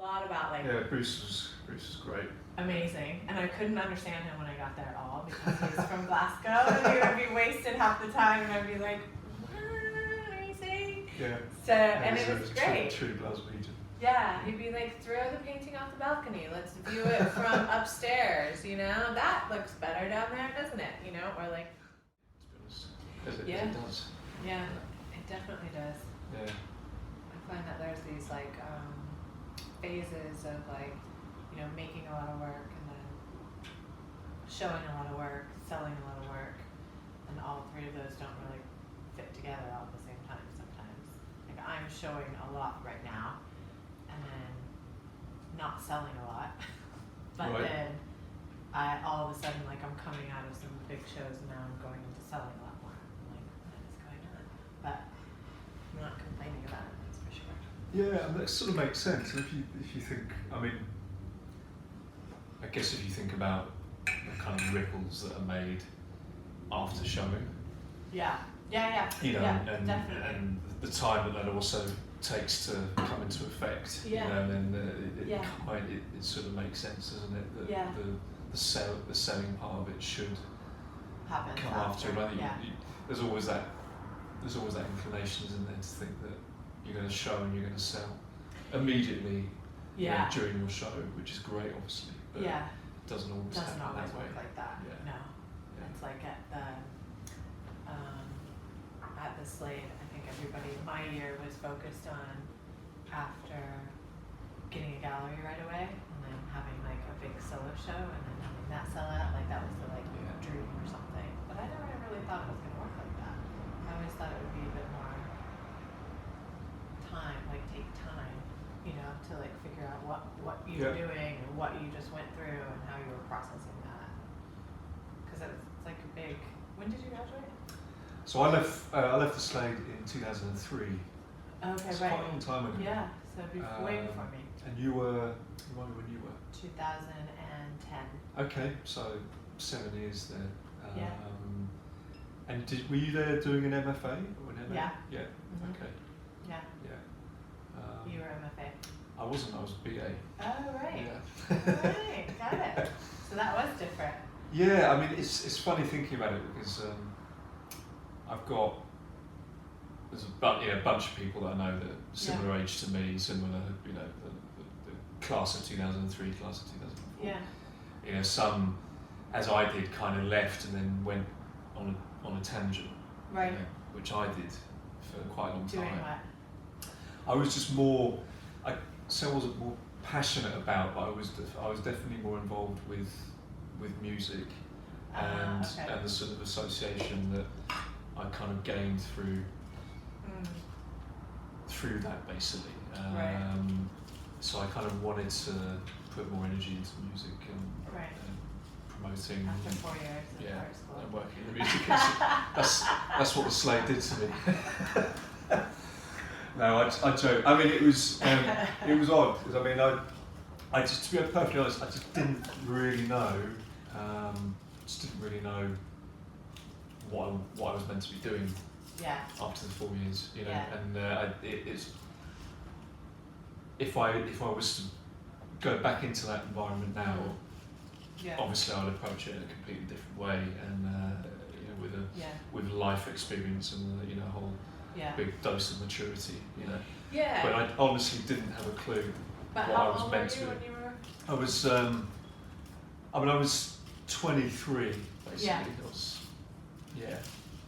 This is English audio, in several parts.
lot about like. Yeah, Bruce was great. Amazing, and I couldn't understand him when I got there at all because he's from Glasgow, and he would be wasted half the time, and I'd be like, "What are you saying?" Yeah. So, and it was great. True Glaswegian. Yeah, he'd be like, "Throw the painting off the balcony. Let's view it from upstairs. You know, that looks better down there, doesn't it? You know, or like." As it does. Yeah, it definitely does. Yeah. I find that there's these like phases of like, you know, making a lot of work and then showing a lot of work, selling a lot of work, and all three of those don't really fit together all at the same time sometimes. Like I'm showing a lot right now and then not selling a lot, but right. then I all of a sudden like I'm coming out of some big shows and now I'm going into selling a lot more. I'm like, what is going on? But I'm not complaining about it, that's for sure. Yeah, and that sort of makes sense. And if you think, I mean, I guess if you think about the kind of ripples that are made after showing. Yeah. You know, yeah, and the time that also takes to come into effect. Yeah. You know, and then it sort of makes sense, doesn't it? That the selling part of it should happen come after. And I think yeah. there's always that inclination, isn't there, to think that you're going to show and you're going to sell immediately during your show, which is great, obviously. But it doesn't always work like that. Yeah. No. Yeah. It's like at the Slade, I think my year was focused on after getting a gallery right away and then having like a big solo show and then having that sell out. Like that was the dream or something. But I never really thought it was going to work like that. I always thought it would be a bit more time, like take time, you know, to like figure out what you were doing and what you just went through and how you were processing that. Because it's like a big. When did you graduate? So I left the Slade in 2003. Okay, it's right. quite a long time ago. Yeah, so way before me. And you were, remind me when you were? 2010. Okay, so 7 years there. Yeah. And were you there doing an MFA or an MA? Yeah. Yeah. Mm-hmm. Okay. Yeah. Yeah. You were MFA. I wasn't. I was BA. Oh right. Yeah. Right, got it. So that was different. Yeah, I mean it's funny thinking about it because I've got there's a bunch of people that I know that are similar age to me, similar, you know, the class of 2003, class of 2004. Yeah. You know, some, as I did, kind of left and then went on a tangent. Right. You know, which I did for quite a long time. Doing what? I was just more, I wasn't more passionate about, but I was definitely more involved with music and the sort of association that I kind of gained through that basically. So I kind of wanted to put more energy into music and promoting. After 4 years of art school. And working in the music industry. That's what the Slade did to me. No, I joke. I mean, it was odd because I mean, I just, to be perfectly honest, I just didn't really know. What I was meant to be doing. Yeah. After the 4 years, you know, Yeah. and it's if I was to go back into that environment now, obviously I'd approach it in a completely different way, and you know, with life experience and you know, a whole big dose of maturity, you know. Yeah. But I honestly didn't have a clue what I was meant to. When you were? I was, I was 23 basically. Yeah. I was,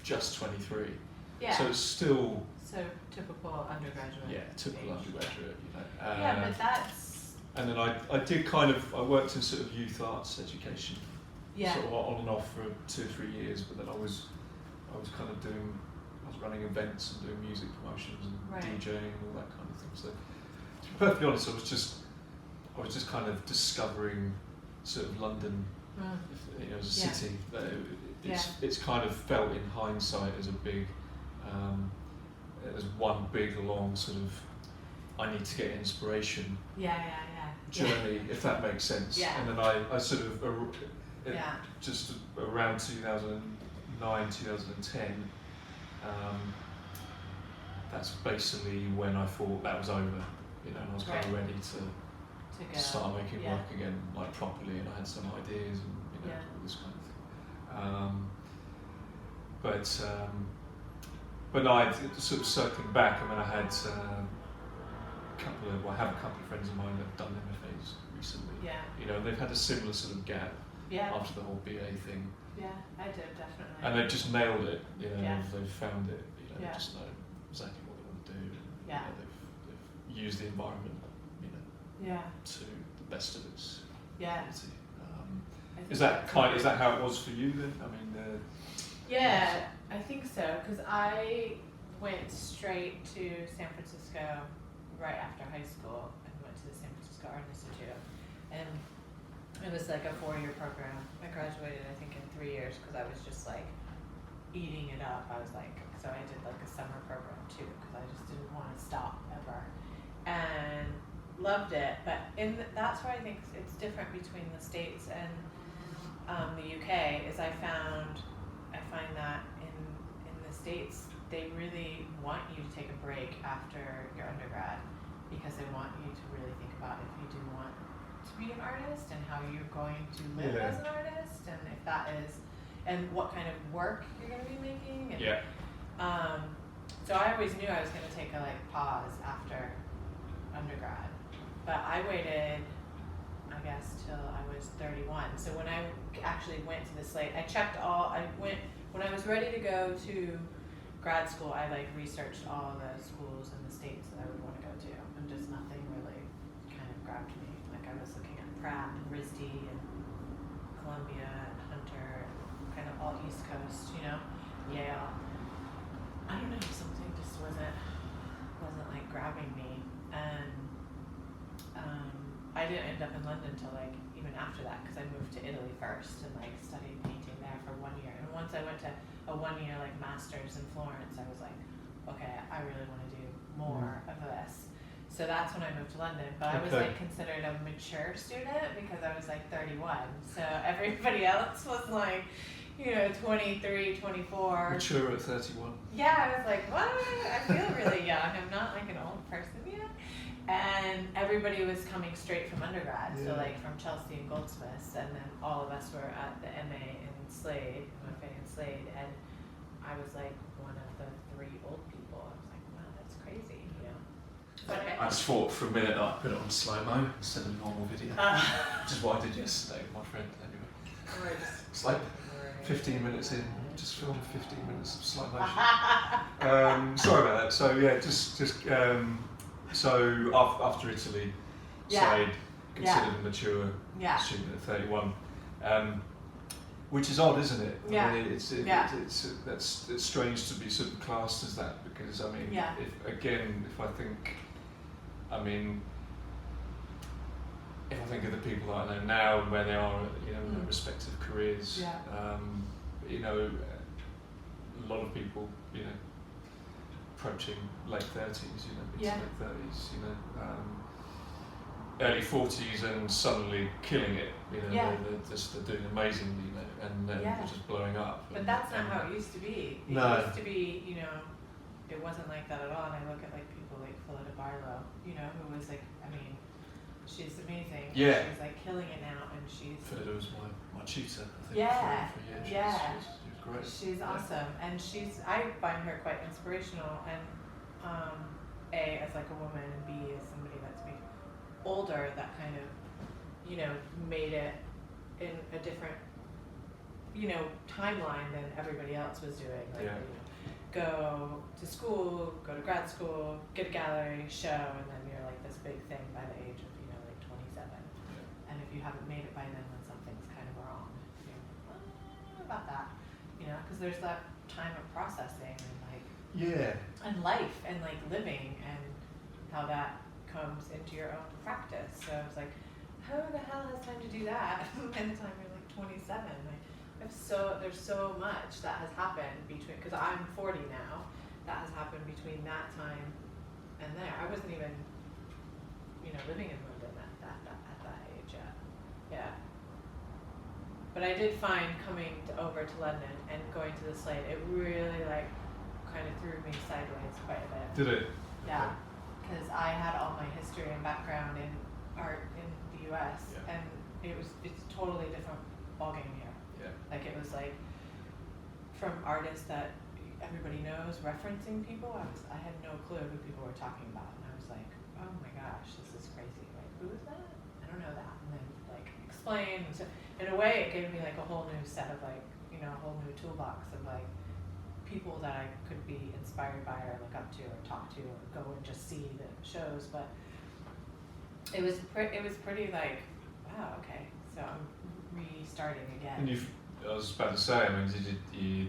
just 23. Yeah. So it's still. So typical undergraduate. Yeah, typical undergraduate, you know. Yeah, but that's. And then I did I worked in sort of youth arts education. Yeah. Sort of on and off for 2 or 3 years, but then I was kind of I was running events and doing music promotions and DJing and all that kind of thing. So to be perfectly honest, I was just kind of discovering sort of London, you know, as a city. It's kind of felt in hindsight as a big, as one big long sort of, I need to get inspiration journey, if that makes sense. Yeah. And then I sort of, just around 2009, 2010, that's basically when I thought that was over, you know, and I was kind of ready go. start making Yeah. work again, like properly, and I had some ideas and all this kind of thing. But no, sort of circling back. I mean, I had I have a couple of friends of mine that have done MFAs recently. Yeah. They've had a similar sort of gap after the whole BA thing. Yeah, I did, definitely. And they've just nailed it. Yeah. They've found it. They just know exactly what they want to do. And, they've used the environment, to the best of its ability. Is that how it was for you then? I mean, yeah, I think so, because I went straight to San Francisco right after high school and went to the San Francisco Art Institute, and it was like a 4-year program. I graduated, I think, in 3 years because I was just like eating it up. I was like, so I did like a summer program too because I just didn't want to stop ever, and loved it. But that's where I think it's different between the States and the UK. Is I find that in the States they really want you to take a break after your undergrad because they want you to really think about if you do want to be an artist and how you're going to live as an artist, and if that is, and what kind of work you're going to be making. And, so I always knew I was going to take a pause after undergrad, but I waited, I guess, till I was 31. So when I actually went to the slate, when I was ready to go to grad school, I researched all the schools in the States that I would want to go to, and just nothing really kind of grabbed me. I was looking at Pratt and RISD and Columbia and Hunter and kind of all East Coast, Yale. I don't know, something just wasn't grabbing me, and I didn't end up in London till even after that because I moved to Italy first and studied painting there for 1 year. And once I went to a 1 year master's in Florence, I was like, okay, I really want to do more of this. So that's when I moved to London. But I was considered a mature student because I was 31. So everybody else was 23, 24. Mature at 31. Yeah, I was like, what? I feel really young. I'm not an old person yet. And everybody was coming straight from undergrad, so from Chelsea and Goldsmiths, and then all of us were at the MA in Slade, MFA in Slade, and I was one of the 3 old people. I was like, wow, that's crazy, But I just thought for a minute that I'd put it on slow-mo instead of normal video, which is what I did yesterday with my friend anyway. It's 15 minutes in, just filmed 15 minutes of slow motion. Sorry about that. So so after Italy, Slade, considered a mature student at 31, which is odd, isn't it? I mean, it's strange to be sort of classed as that because I mean, if I think of the people that I know now and where they are, in their respective careers, a lot of people, approaching late 30s, mid to late 30s, early 40s and suddenly killing it, they're doing amazingly, and they're just blowing up. But that's not how it used to be. It used to be, it wasn't like that at all. And I look at people like Phillida Barlow, who was she's amazing. Yeah. She's killing it now, and she's. Phillida was my tutor, I think, for years. She was great. She's awesome, and I find her quite inspirational, and A, as a woman, and B, as somebody that's older that kind of, made it in a different, timeline than everybody else was doing. Go to school, go to grad school, get a gallery, show, and then you're this big thing by the age of 27. And if you haven't made it by then something's kind of wrong. What about that? Because there's that time of processing and and life and living and how that comes into your own practice. So I was like, who the hell has time to do that by the time you're 27? There's so much that has happened between, because I'm 40 now, that has happened between that time and there. I wasn't even, living in London at that age yet. Yeah. But I did find coming over to London and going to the Slate, it really kind of threw me sideways quite a bit. Did it? Yeah, because I had all my history and background in art in US, Yeah. and it's totally different ballgame here. Yeah. Like it was like from artists that everybody knows, referencing people. I had no clue who people were talking about, and I was like, oh my gosh, this is crazy. Like, who is that? I don't know that. And then like explain. So in a way, it gave me like a whole new set of like, you know, a whole new toolbox of like people that I could be inspired by or look up to or talk to or go and just see the shows. But it was pretty like, wow, okay, so I'm restarting again. And I was about to say, I mean,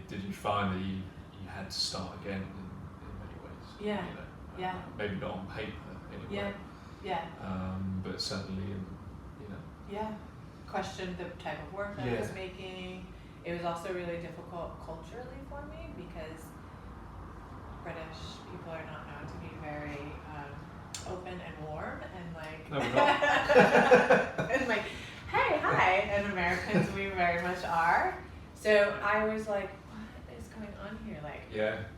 did you find that you had to start again in many ways? Yeah. You know, Yeah. Maybe not on paper anyway. Yeah. But certainly, you know. Yeah. Questioned the type of work that I was making. It was also really difficult culturally for me because British people are not known to be very open and warm and like. No, we're not. and like, hey, hi, and Americans we very much are. So I was like, what is going on here? Like,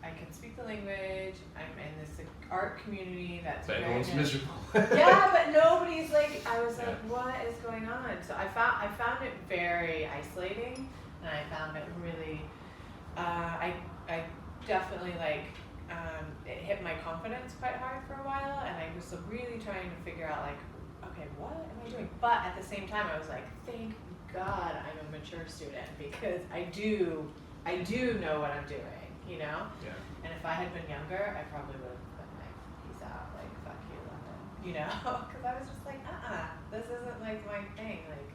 I can speak the language. I'm in this art community that's but very everyone's miserable. yeah, but nobody's like. I was like, what is going on? So I found it very isolating, and I found it really. I definitely like. It hit my confidence quite hard for a while, and I was really trying to figure out like, okay, what am I doing? But at the same time, I was like, thank God I'm a mature student because I do know what I'm doing, you know? Yeah. And if I had been younger, I probably would have been like, peace out, like, fuck you, London, you know? Because I was just like, this isn't like my thing. Like,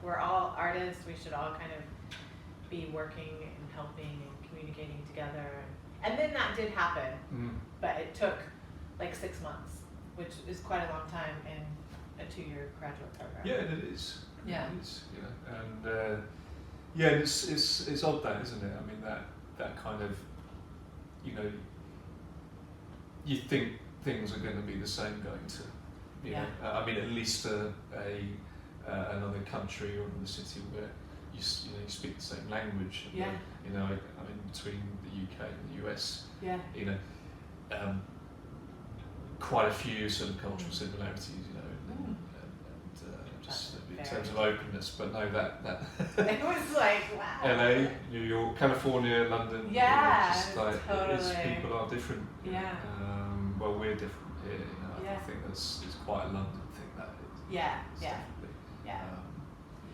we're all artists, we should all kind of be working and helping and communicating together. And then that did happen, but it took like 6 months, which is quite a long time in a 2-year graduate program. Yeah, it is. Yeah. It is, you know, and it's odd that, isn't it? I mean, that kind of, you know, you think things are going to be the same going to, you know, I mean, at least another country or another city where you speak the same language. Yeah. You know, I mean, between the UK and the US, you know, quite a few sort of cultural similarities, you know, and just in terms of openness. But no, that it was like, wow. LA, New York, California, London. Yeah, you know, just like totally. people are different. Yeah. Well, we're different here. You know, I think it's quite a London thing. That is. Yeah. Definitely. Yeah.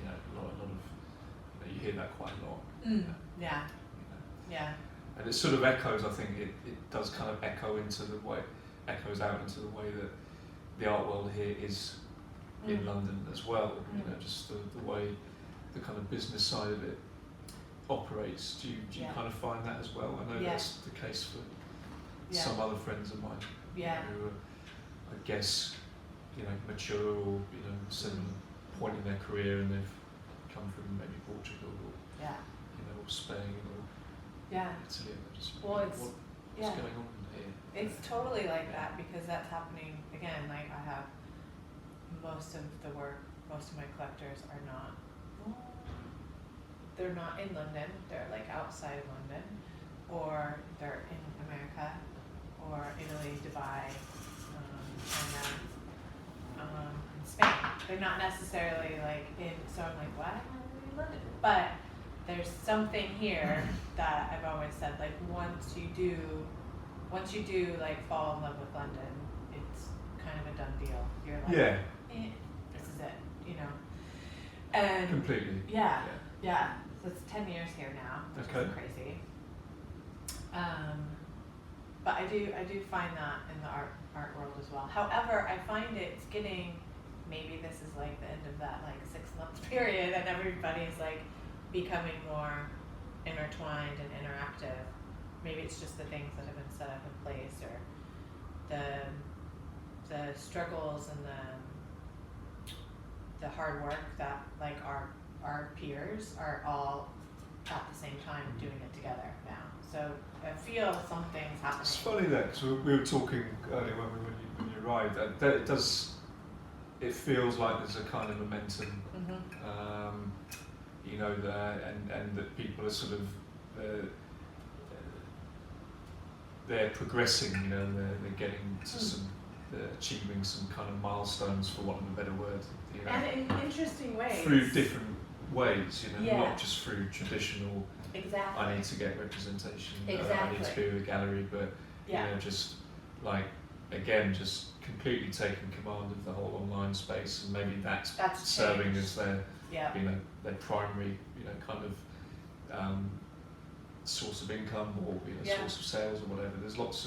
You know, a lot of you hear that quite a lot. Yeah. Yeah. And it sort of echoes. I think it does kind of echoes out into the way that the art world here is in London as well. You know, just the way the kind of business side of it operates. Do you kind of find that as well? I know that's the case for some other friends of mine who are, I guess, you know, mature or, you know, similar point in their career, and they've come from maybe Portugal or you know, or Spain or Italy, and they're just what's going on here? It's totally like that because that's happening again. Like I have most of my collectors are not. They're not in London. They're like outside of London, or they're in America, or Italy, Dubai, China, and Spain. They're not necessarily like in. So I'm like, why am I in London? But there's something here that I've always said. Like once you do like fall in love with London, it's kind of a done deal. You're like, this is it, you know. And completely. Yeah. So it's 10 years here now, which is crazy. But I do find that in the art world as well. However, I find it's getting, maybe this is like the end of that like 6 month period, and everybody's like becoming more intertwined and interactive. Maybe it's just the things that have been set up in place, or the struggles and the hard work that like our peers are all at the same time doing it together now. So I feel something's happening. It's funny that, because we were talking earlier when you arrived, that it does. It feels like there's a kind of momentum, you know, and that people are sort of they're progressing, you know, and they're getting to some achieving some kind of milestones, for want of a better word, you know, And in interesting ways. through different ways, you know, Yeah. not just through traditional. Exactly. I need to get representation. I need Exactly. to be with a gallery, but Yeah. you know, just like again, just completely taking command of the whole online space, and maybe that's serving changed. as their, Yeah. you know, their primary, you know, kind of source of income, or you know, Yeah. source of sales or whatever. There's lots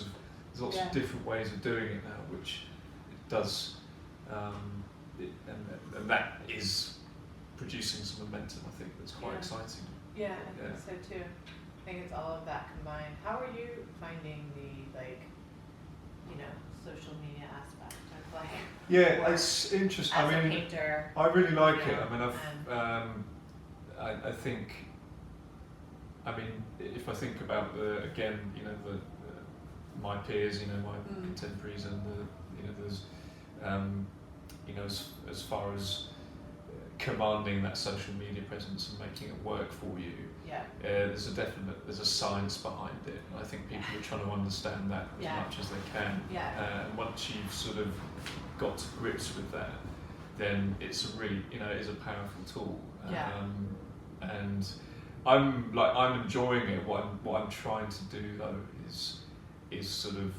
Yeah. of different ways of doing it now, which it does, and that is producing some momentum. I think that's quite Yeah. exciting. Yeah, I think so too. I think it's all of that combined. How are you finding the, like, you know, social media aspect of like Yeah, work it's interesting. as I a mean, painter? I really like you it. know, I mean, and- I think. I mean, if I think about again, you know, my peers, you know, my contemporaries, and you know, there's, you know, as far as commanding that social media presence and making it work for you, Yeah. there's a science behind it, and I think people are trying to understand that as Yeah. much as they can. Yeah. And once you've sort of got to grips with that, then it's a really, you know, it is a powerful tool. Yeah. And I'm enjoying it. What I'm trying to do though is sort of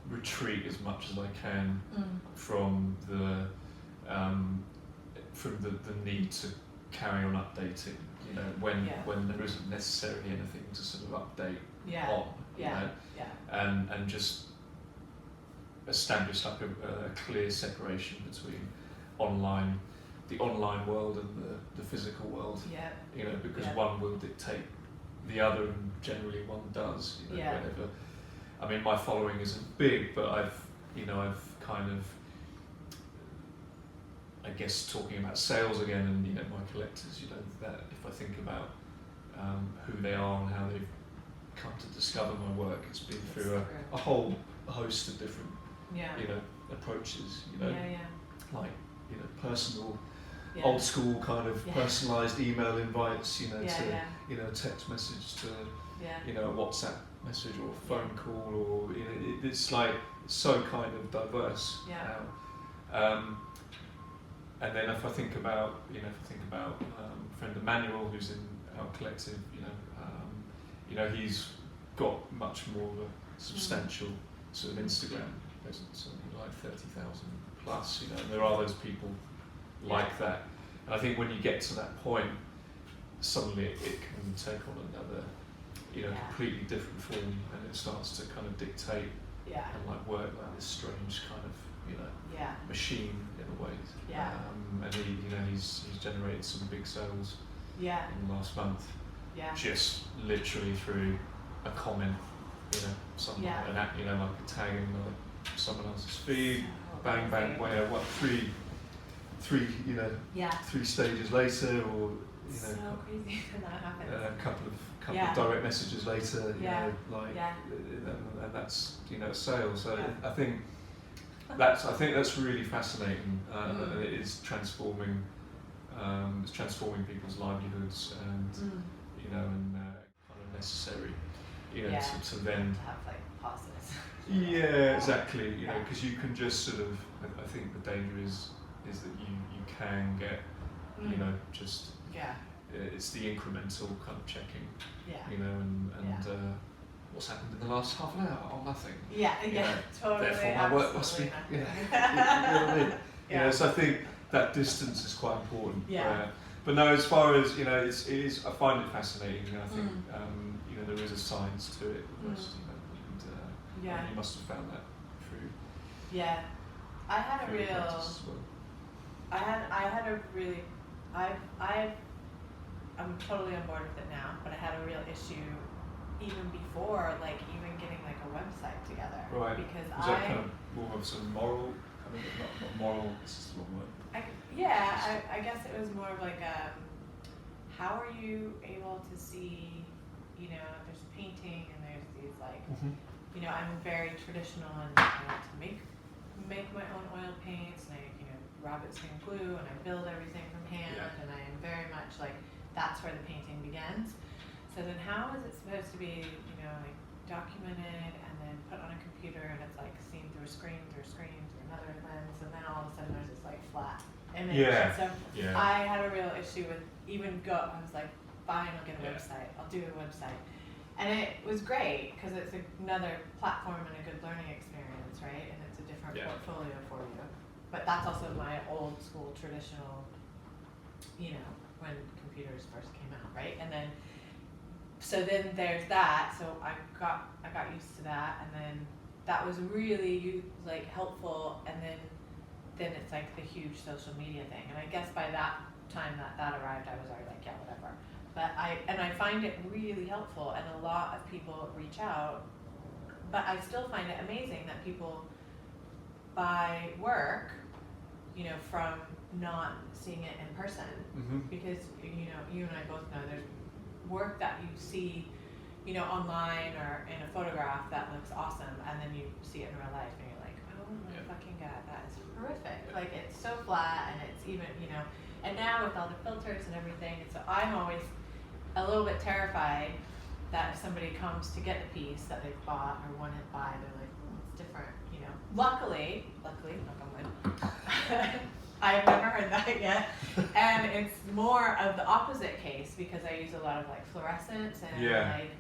retreat as much as I can from the need to carry on updating. You know, when there isn't necessarily anything to sort of update on. You know? And just establish like a clear separation between the online world and the physical world. Yeah. You know, because one will dictate the other, and generally one does. You know, whenever. I mean, my following isn't big, but I've kind of, I guess, talking about sales again, and you know, my collectors. You know, that if I think about who they are and how they've come to discover my work, it's been through a whole host of different, you know, approaches. You know, like, you know, personal. Old school kind of personalised email invites, you know, you know, text message to, you know, a WhatsApp message or a phone call, or you know, it's like so kind of diverse now. And then if I think about, friend Emanuel, who's in our collective, you know, he's got much more of a substantial sort of Instagram presence, something like 30,000 plus. You know, and there are those people like that, and I think when you get to that point, suddenly it can take on another, you know, completely different form, and it starts to kind of dictate and like work like this strange kind of, you know, machine in a way. And he, you know, he's generated some big sales in the last month, just literally through a comment, you know, an app, you know, like a tag in like someone else's feed, bang, where what three, you know, 3 stages later, or you know, so crazy that happens. A couple of direct messages later, you know, like, and that's, you know, sales. So I think that's really fascinating. It is transforming. It's transforming people's livelihoods, and you know, and kind of necessary, you know, to then to have like pauses. Yeah, exactly. You know, because you can just sort of. I think the danger is that you can get, you know, just. It's the incremental kind of checking. You know, and what's happened in the last half an hour? Oh, nothing. You know, Totally. Therefore, my work must be. You know what I mean? You know, so I think that distance is quite important. But no, as far as, you know, it is. I find it fascinating. And I think you know, there is a science to it. Almost, you know, and you must have found that through. I had a real. As well. I had a really. I'm totally on board with it now, but I had a real issue even before, like even getting like a website together. Right. Because is that kind of more of some moral? I mean, not moral. This is the wrong word. I guess it was more of like how are you able to see, you know, there's painting and there's these like, you know, I'm very traditional and I like to make my own oil paints, and I, you know, rub it in glue, and I build everything from hand, and I am very much like, that's where the painting begins. So then how is it supposed to be, you know, like documented and then then put on a computer and it's like seen through a screen, through another lens, and then all of a sudden there's this like flat image. Yeah. And so Yeah. I had a real issue with I was like, fine, I'll get a Yeah. website, I'll do a website. And it was great because it's another platform and a good learning experience, right? And it's a different Yeah. portfolio for you. But that's also my old school traditional, when computers first came out, right? And then, so then there's that. So I got used to that, and then that was really like helpful. And then it's like the huge social media thing. And I guess by that time that arrived, I was already like, yeah, whatever. But I find it really helpful, and a lot of people reach out, but I still find it amazing that people buy work, from not seeing it in person, because you and I both know there's work that you see, online or in a photograph that looks awesome, and then you see it in real life and you're like, oh my fucking god, that is horrific. Like, it's so flat, and it's even, and now with all the filters and everything, and so I'm always a little bit terrified that if somebody comes to get a piece that they've bought or wanted to buy, they're like, it's different, Luckily, knock on wood, I've never heard that yet, and it's more of the opposite case because I use a lot of like fluorescents and like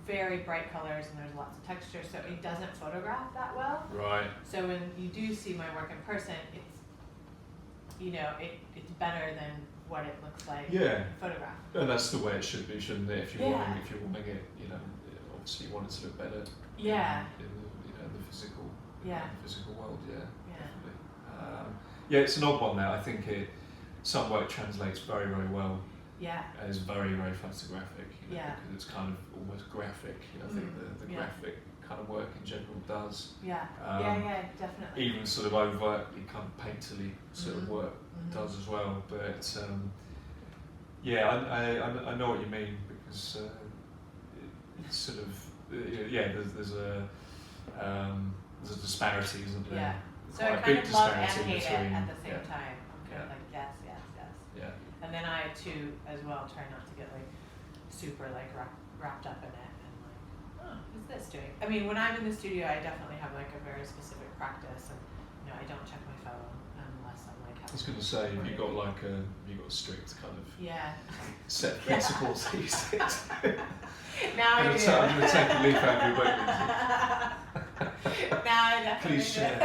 very bright colors, and there's lots of texture, so it doesn't photograph that well. Right. So when you do see my work in person, it's it's better than what it looks like in photograph. And that's the way it should be, shouldn't it? If you're wanting it, obviously you want it to look better. Yeah. In the physical. Yeah. In the physical world, Yeah. Definitely. It's an odd one now. I think some work translates very, very well. Yeah. And is very, very photographic. Yeah. Because it's kind of almost graphic. I think the graphic kind of work in general does. Yeah. Definitely. Even sort of overtly kind of painterly sort of work does as well. But I know what you mean, because it's sort of there's a disparity, isn't there? Yeah. So Quite I a kind big of love and disparity hate between, it at the same time. I'm kind of like, yes. Yeah. And then I too, as well, try not to get like super like wrapped up in it and like, oh, what's this doing? I mean, when I'm in the studio, I definitely have like a very specific practice, and I don't check my phone unless I'm like. I was going to say, you got a strict kind of set of principles these days. Now I do. I'm going to take a leaf out of your book. Now I definitely Please share.